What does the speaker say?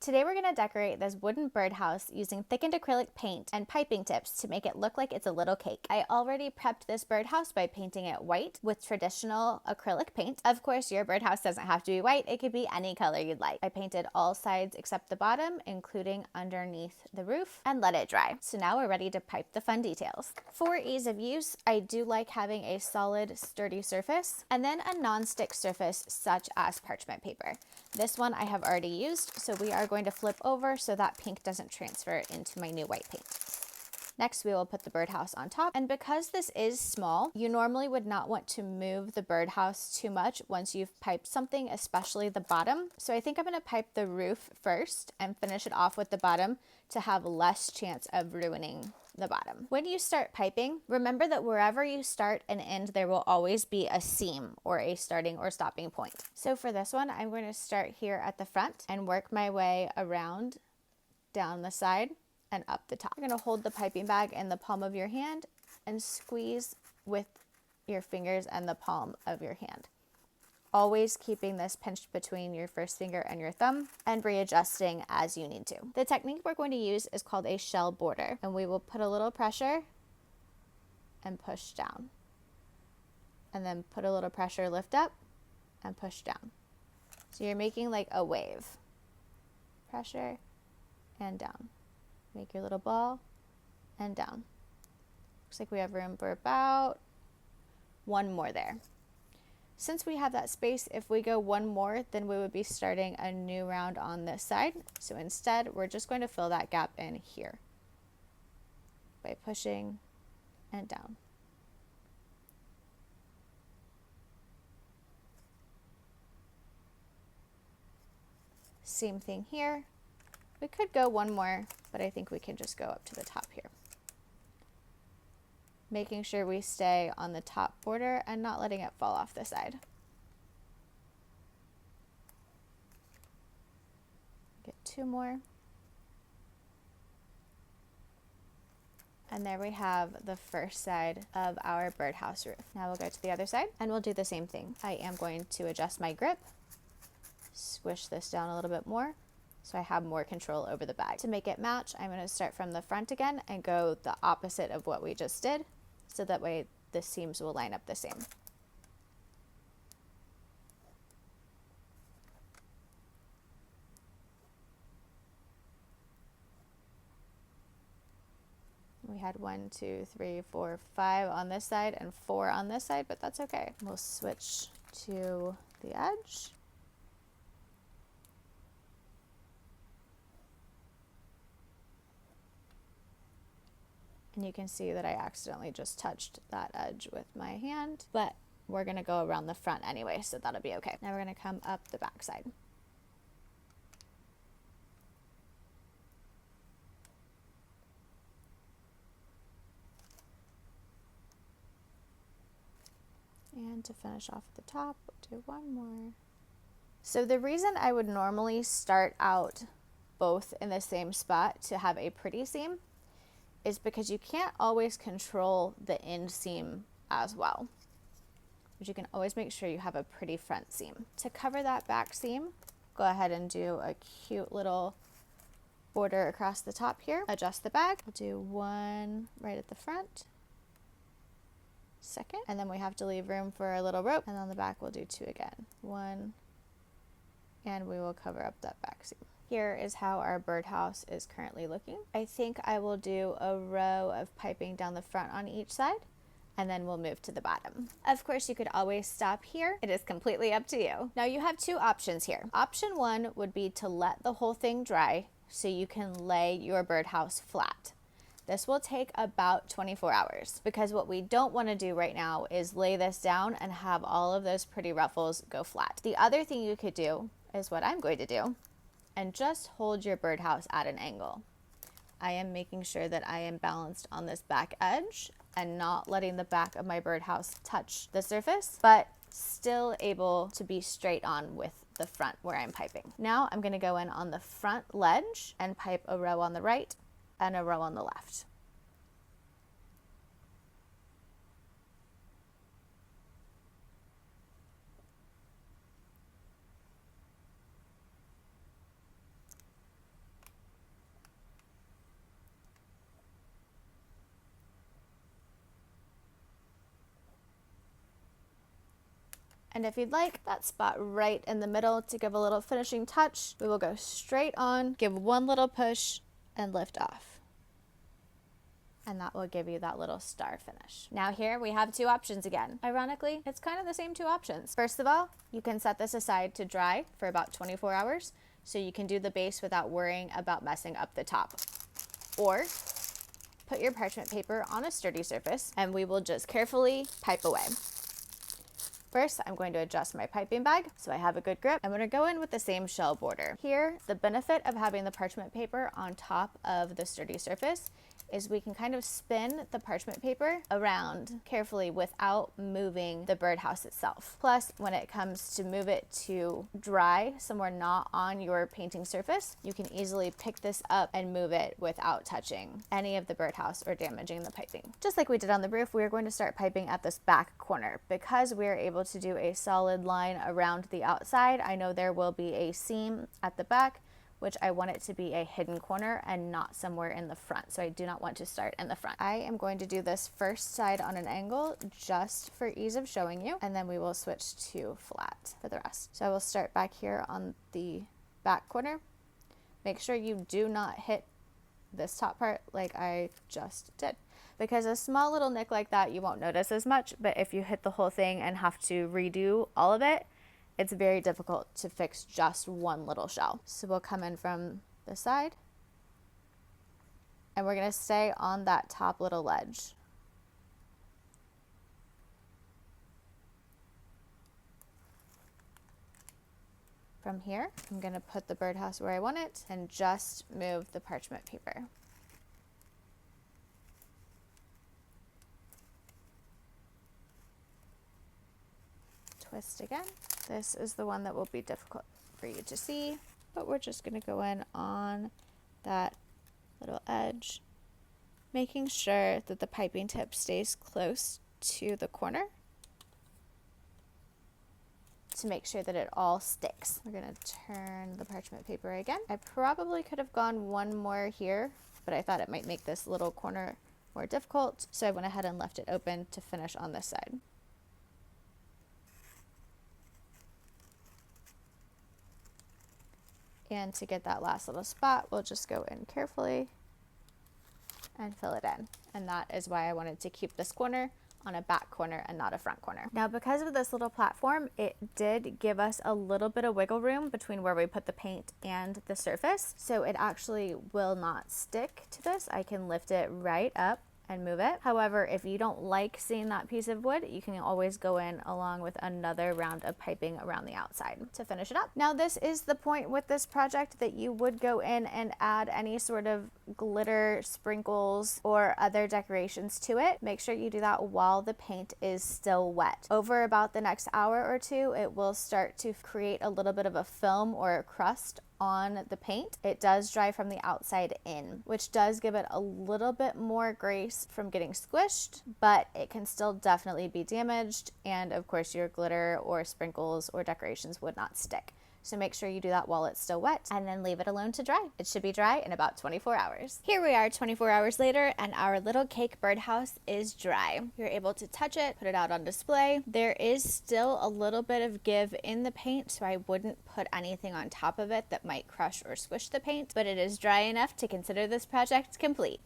Today we're going to decorate this wooden birdhouse using thickened acrylic paint and piping tips to make it look like it's a little cake. I already prepped this birdhouse by painting it white with traditional acrylic paint. Of course, your birdhouse doesn't have to be white. It could be any color you'd like. I painted all sides except the bottom, including underneath the roof, and let it dry. So now we're ready to pipe the fun details. For ease of use, I do like having a solid, sturdy surface and then a non-stick surface such as parchment paper. This one I have already used, so we are going to flip over so that pink doesn't transfer into my new white paint. Next, we will put the birdhouse on top. And because this is small, you normally would not want to move the birdhouse too much once you've piped something, especially the bottom. So I think I'm gonna pipe the roof first and finish it off with the bottom to have less chance of ruining the bottom. When you start piping, remember that wherever you start and end, there will always be a seam or a starting or stopping point. So for this one, I'm going to start here at the front and work my way around down the side and up the top. You're going to hold the piping bag in the palm of your hand and squeeze with your fingers and the palm of your hand. Always keeping this pinched between your first finger and your thumb and readjusting as you need to. The technique we're going to use is called a shell border, and we will put a little pressure and push down. And then put a little pressure, lift up and push down. So you're making like a wave. Pressure and down. Make your little ball and down. Looks like we have room for about one more there. Since we have that space, if we go one more, then we would be starting a new round on this side. So instead, we're just going to fill that gap in here by pushing and down. Same thing here. We could go one more, but I think we can just go up to the top here. Making sure we stay on the top border and not letting it fall off the side. Get two more. And there we have the first side of our birdhouse roof. Now we'll go to the other side and we'll do the same thing. I am going to adjust my grip, squish this down a little bit more so I have more control over the bag. To make it match, I'm going to start from the front again and go the opposite of what we just did. So that way the seams will line up the same. We had 1, 2, 3, 4, 5 on this side and 4 on this side, but that's okay. We'll switch to the edge. And you can see that I accidentally just touched that edge with my hand, but we're gonna go around the front anyway, so that'll be okay. Now we're gonna come up the back side. And to finish off the top, we'll do one more. So the reason I would normally start out both in the same spot to have a pretty seam is because you can't always control the end seam as well. But you can always make sure you have a pretty front seam. To cover that back seam, go ahead and do a cute little border across the top here. Adjust the bag. We'll do one right at the front, second, and then we have to leave room for a little rope. And on the back, we'll do 2 again. 1, and we will cover up that back seam. Here is how our birdhouse is currently looking. I think I will do a row of piping down the front on each side, and then we'll move to the bottom. Of course, you could always stop here. It is completely up to you. Now you have 2 options here. Option 1 would be to let the whole thing dry so you can lay your birdhouse flat. This will take about 24 hours because what we don't want to do right now is lay this down and have all of those pretty ruffles go flat. The other thing you could do is what I'm going to do, and just hold your birdhouse at an angle. I am making sure that I am balanced on this back edge and not letting the back of my birdhouse touch the surface, but still able to be straight on with the front where I'm piping. Now I'm going to go in on the front ledge and pipe a row on the right and a row on the left. And if you'd like that spot right in the middle to give a little finishing touch, we will go straight on, give one little push, and lift off. And that will give you that little star finish. Now here we have two options again. Ironically, it's kind of the same two options. First of all, you can set this aside to dry for about 24 hours, so you can do the base without worrying about messing up the top. Or put your parchment paper on a sturdy surface and we will just carefully pipe away. First, I'm going to adjust my piping bag so I have a good grip. I'm going to go in with the same shell border. Here, the benefit of having the parchment paper on top of the sturdy surface is we can kind of spin the parchment paper around carefully without moving the birdhouse itself. Plus, when it comes to move it to dry somewhere not on your painting surface, you can easily pick this up and move it without touching any of the birdhouse or damaging the piping. Just like we did on the roof, we are going to start piping at this back corner. Because we are able to do a solid line around the outside, I know there will be a seam at the back, which I want it to be a hidden corner and not somewhere in the front. So I do not want to start in the front. I am going to do this first side on an angle just for ease of showing you, and then we will switch to flat for the rest. So I will start back here on the back corner. Make sure you do not hit this top part like I just did, because a small little nick like that you won't notice as much, but if you hit the whole thing and have to redo all of it, it's very difficult to fix just one little shell. So we'll come in from the side and we're gonna stay on that top little ledge. From here, I'm gonna put the birdhouse where I want it and just move the parchment paper. Twist again. This is the one that will be difficult for you to see, but we're just going to go in on that little edge, making sure that the piping tip stays close to the corner to make sure that it all sticks. We're going to turn the parchment paper again. I probably could have gone one more here, but I thought it might make this little corner more difficult, so I went ahead and left it open to finish on this side. And to get that last little spot, we'll just go in carefully and fill it in. And that is why I wanted to keep this corner on a back corner and not a front corner. Now, because of this little platform, it did give us a little bit of wiggle room between where we put the paint and the surface. So it actually will not stick to this. I can lift it right up and move it. However, if you don't like seeing that piece of wood, you can always go in along with another round of piping around the outside to finish it up. Now, this is the point with this project that you would go in and add any sort of glitter, sprinkles, or other decorations to it. Make sure you do that while the paint is still wet. Over about the next hour or two, it will start to create a little bit of a film or a crust on the paint. It does dry from the outside in, which does give it a little bit more grace from getting squished, but it can still definitely be damaged, and of course your glitter or sprinkles or decorations would not stick. So make sure you do that while it's still wet and then leave it alone to dry. It should be dry in about 24 hours. Here we are 24 hours later and our little cake birdhouse is dry. You're able to touch it, put it out on display. There is still a little bit of give in the paint, so I wouldn't put anything on top of it that might crush or squish the paint, but it is dry enough to consider this project complete.